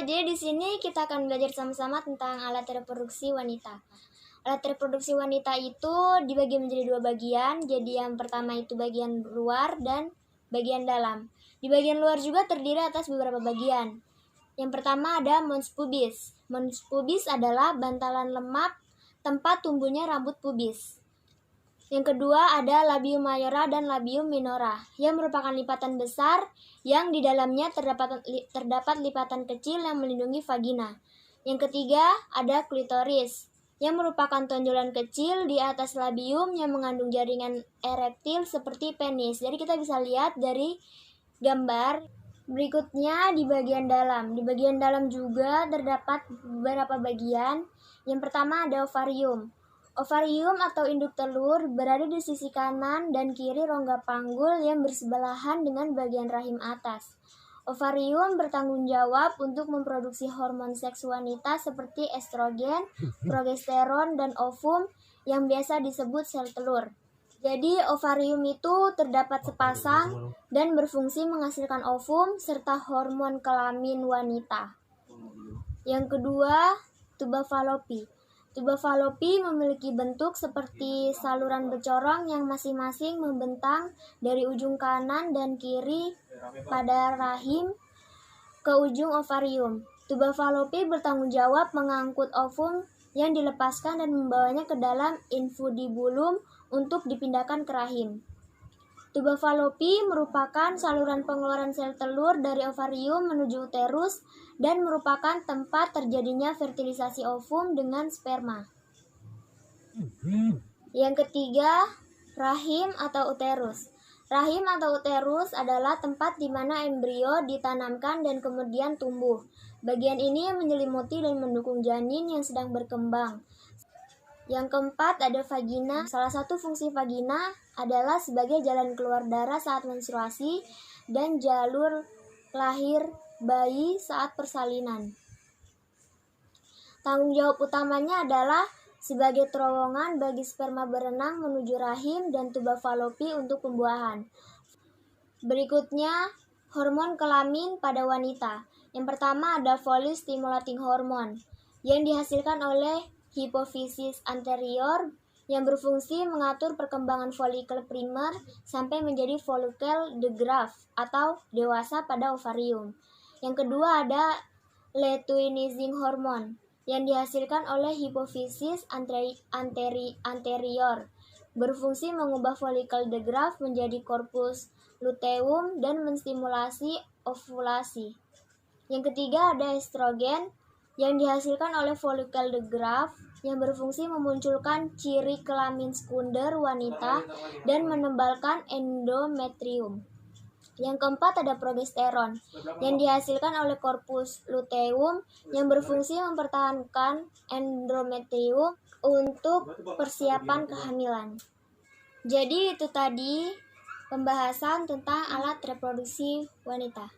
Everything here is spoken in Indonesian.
jadi di sini kita akan belajar sama-sama tentang alat reproduksi wanita. Alat reproduksi wanita itu dibagi menjadi dua bagian. Jadi yang pertama itu bagian luar dan bagian dalam. Di bagian luar juga terdiri atas beberapa bagian. Yang pertama ada mons pubis. Mons pubis adalah bantalan lemak tempat tumbuhnya rambut pubis. Yang kedua ada labium mayora dan labium minora, yang merupakan lipatan besar yang di dalamnya terdapat lipatan kecil yang melindungi vagina. Yang ketiga ada klitoris, yang merupakan tonjolan kecil di atas labium yang mengandung jaringan erektil seperti penis. Jadi kita bisa lihat dari gambar. Berikutnya di bagian dalam. Di bagian dalam juga terdapat beberapa bagian. Yang pertama ada ovarium. Ovarium atau induk telur berada di sisi kanan dan kiri rongga panggul yang bersebelahan dengan bagian rahim atas. Ovarium bertanggung jawab untuk memproduksi hormon seks wanita seperti estrogen, progesteron, dan ovum yang biasa disebut sel telur. Jadi ovarium itu terdapat sepasang dan berfungsi menghasilkan ovum serta hormon kelamin wanita. Yang kedua, tuba falopi. Tuba falopi memiliki bentuk seperti saluran becorong yang masing-masing membentang dari ujung kanan dan kiri pada rahim ke ujung ovarium. Tuba falopi bertanggung jawab mengangkut ovum yang dilepaskan dan membawanya ke dalam infundibulum untuk dipindahkan ke rahim. Tuba falopi merupakan saluran pengeluaran sel telur dari ovarium menuju uterus dan merupakan tempat terjadinya fertilisasi ovum dengan sperma. Yang ketiga, rahim atau uterus. Rahim atau uterus adalah tempat di mana embrio ditanamkan dan kemudian tumbuh. Bagian ini menyelimuti dan mendukung janin yang sedang berkembang. Yang keempat ada vagina. Salah satu fungsi vagina adalah sebagai jalan keluar darah saat menstruasi dan jalur lahir bayi saat persalinan. Tanggung jawab utamanya adalah sebagai terowongan bagi sperma berenang menuju rahim dan tuba falopi untuk pembuahan. Berikutnya, hormon kelamin pada wanita. Yang pertama ada follicle stimulating hormone yang dihasilkan oleh hipofisis anterior yang berfungsi mengatur perkembangan folikel primer sampai menjadi folikel de Graaff atau dewasa pada ovarium. Yang kedua ada luteinizing hormone yang dihasilkan oleh hipofisis anterior berfungsi mengubah folikel de Graaff menjadi corpus luteum dan menstimulasi ovulasi. Yang ketiga ada estrogen yang dihasilkan oleh folikel de Graaff yang berfungsi memunculkan ciri kelamin sekunder wanita dan menebalkan endometrium. Yang keempat ada progesteron yang dihasilkan oleh corpus luteum yang berfungsi mempertahankan endometrium untuk persiapan kehamilan. Jadi itu tadi pembahasan tentang alat reproduksi wanita.